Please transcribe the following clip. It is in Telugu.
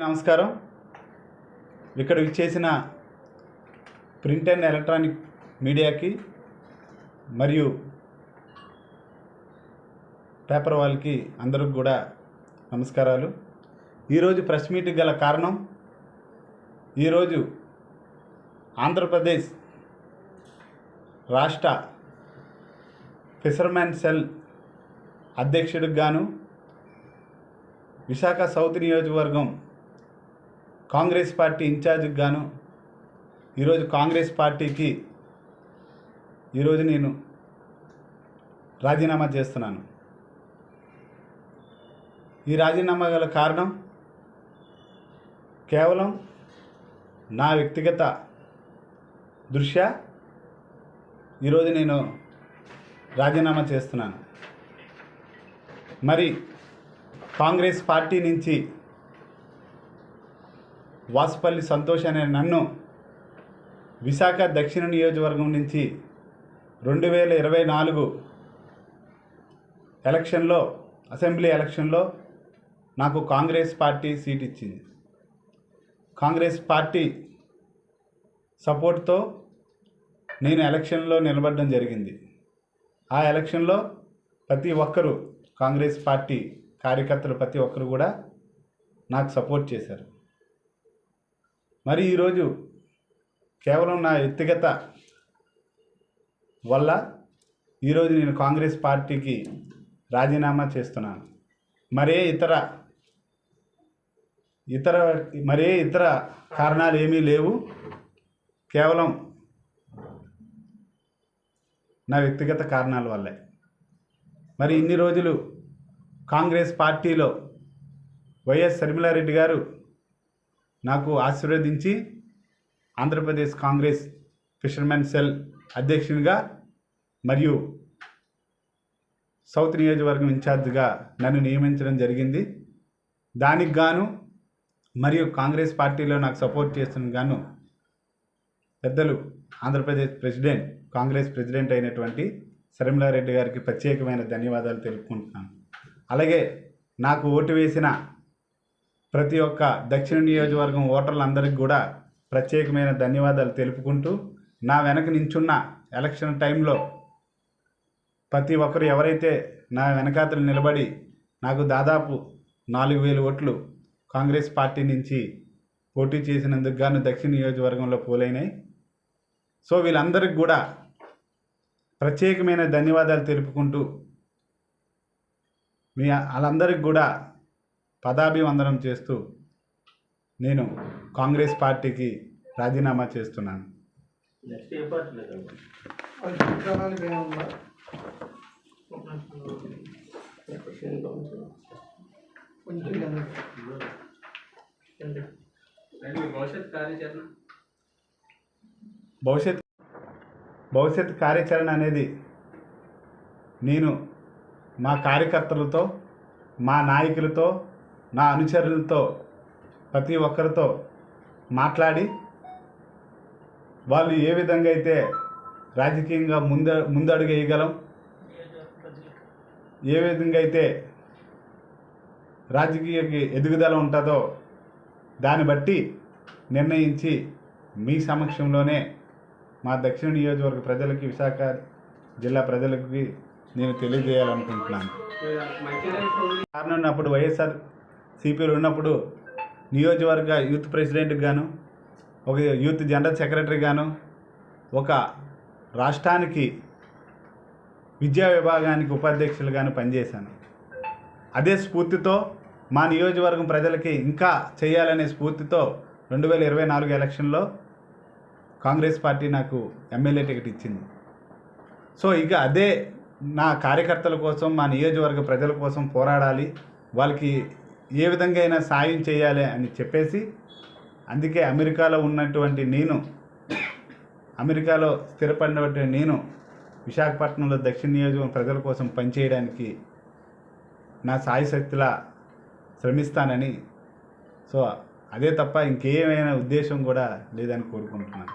నమస్కారం. ఇక్కడ విచ్చేసిన ప్రింట్ అండ్ ఎలక్ట్రానిక్ మీడియాకి మరియు పేపర్ వాళ్ళకి అందరికి కూడా నమస్కారాలు. ఈరోజు ప్రెస్ మీట్కి గల కారణం, ఈరోజు ఆంధ్రప్రదేశ్ రాష్ట్ర ఫిషర్మెన్ సెల్ అధ్యక్షుడికి గాను, విశాఖ సౌత్ నియోజకవర్గం కాంగ్రెస్ పార్టీ ఇన్ఛార్జికి గాను ఈరోజు కాంగ్రెస్ పార్టీకి నేను రాజీనామా చేస్తున్నాను. ఈ రాజీనామా గల కారణం కేవలం నా వ్యక్తిగత దృష్ట్యా ఈరోజు నేను రాజీనామా చేస్తున్నాను. మరి కాంగ్రెస్ పార్టీ నుంచి వాసుపల్లి సంతోష్ అనే నన్ను విశాఖ దక్షిణ నియోజకవర్గం నుంచి 2024 ఎలక్షన్లో, అసెంబ్లీ ఎలక్షన్లో నాకు కాంగ్రెస్ పార్టీ సీట్ ఇచ్చింది. కాంగ్రెస్ పార్టీ సపోర్ట్తో నేను ఎలక్షన్లో నిలబడడం జరిగింది. ఆ ఎలక్షన్లో ప్రతి ఒక్కరూ, కాంగ్రెస్ పార్టీ కార్యకర్తలు ప్రతి ఒక్కరు కూడా నాకు సపోర్ట్ చేశారు. మరి ఈరోజు కేవలం నా వ్యక్తిగత వల్ల ఈరోజు నేను కాంగ్రెస్ పార్టీకి రాజీనామా చేస్తున్నాను. మరే ఇతర కారణాలు ఏమీ లేవు. కేవలం నా వ్యక్తిగత కారణాల వల్లే. మరి ఇన్ని రోజులు కాంగ్రెస్ పార్టీలో వైఎస్ షర్మిలారెడ్డి గారు నాకు ఆశీర్వదించి ఆంధ్రప్రదేశ్ కాంగ్రెస్ ఫిషర్మెన్ సెల్ అధ్యక్షునిగా మరియు సౌత్ నియోజకవర్గం ఇన్ఛార్జిగా నన్ను నియమించడం జరిగింది. దానికి గాను మరియు కాంగ్రెస్ పార్టీలో నాకు సపోర్ట్ చేస్తున్న గాను పెద్దలు ఆంధ్రప్రదేశ్ కాంగ్రెస్ ప్రెసిడెంట్ అయినటువంటి షర్మిలారెడ్డి గారికి ప్రత్యేకమైన ధన్యవాదాలు తెలుపుకుంటున్నాను. అలాగే నాకు ఓటు వేసిన ప్రతి ఒక్క దక్షిణ నియోజకవర్గం ఓటర్లందరికీ కూడా ప్రత్యేకమైన ధన్యవాదాలు తెలుపుకుంటూ, నా వెనక నించున్న ఎలక్షన్ టైంలో ప్రతి ఒక్కరు ఎవరైతే నా వెనకాతలు నిలబడి నాకు దాదాపు 4,000 ఓట్లు కాంగ్రెస్ పార్టీ నుంచి పోటీ చేసినందుకు గాను దక్షిణ నియోజకవర్గంలో పోలైనాయి. సో వీళ్ళందరికీ కూడా ప్రత్యేకమైన ధన్యవాదాలు తెలుపుకుంటూ వాళ్ళందరికీ కూడా పదాభివందనం చేస్తూ నేను కాంగ్రెస్ పార్టీకి రాజీనామా చేస్తున్నాను. భవిష్యత్ కార్యాచరణ అనేది నేను మా కార్యకర్తలతో, మా నాయకులతో, నా అనుచరులతో ప్రతి ఒక్కరితో మాట్లాడి వాళ్ళు ఏ విధంగా అయితే రాజకీయంగా ముందడుగు వేయగలం, ఏ విధంగా అయితే రాజకీయ ఎదుగుదల ఉంటుందో దాన్ని బట్టి నిర్ణయించి మీ సమక్షంలోనే మా దక్షిణ నియోజకవర్గ ప్రజలకి, విశాఖ జిల్లా ప్రజలకి నేను తెలియజేయాలనుకుంటున్నాను. కారణం అప్పుడు వైఎస్ఆర్ సిపిలో ఉన్నప్పుడు నియోజకవర్గ యూత్ ప్రెసిడెంట్కి గాను, ఒక యూత్ జనరల్ సెక్రటరీ గాను, ఒక రాష్ట్రానికి విద్యా విభాగానికి ఉపాధ్యక్షులుగాను పనిచేశాను. అదే స్ఫూర్తితో మా నియోజకవర్గం ప్రజలకి ఇంకా చేయాలనే స్ఫూర్తితో 2024 ఎలక్షన్లో కాంగ్రెస్ పార్టీ నాకు ఎమ్మెల్యే టికెట్ ఇచ్చింది. సో ఇక అదే నా కార్యకర్తల కోసం, మా నియోజకవర్గ ప్రజల కోసం పోరాడాలి, వాళ్ళకి ఏ విధంగా అయినా సాయం చేయాలి అని చెప్పేసి, అందుకే అమెరికాలో స్థిరపడినటువంటి నేను విశాఖపట్నంలో దక్షిణ నియోజకవర్గం ప్రజల కోసం పనిచేయడానికి నా సాయశక్తిలా శ్రమిస్తానని, సో అదే తప్ప ఇంకేమైనా ఉద్దేశం కూడా లేదని కోరుకుంటున్నాను.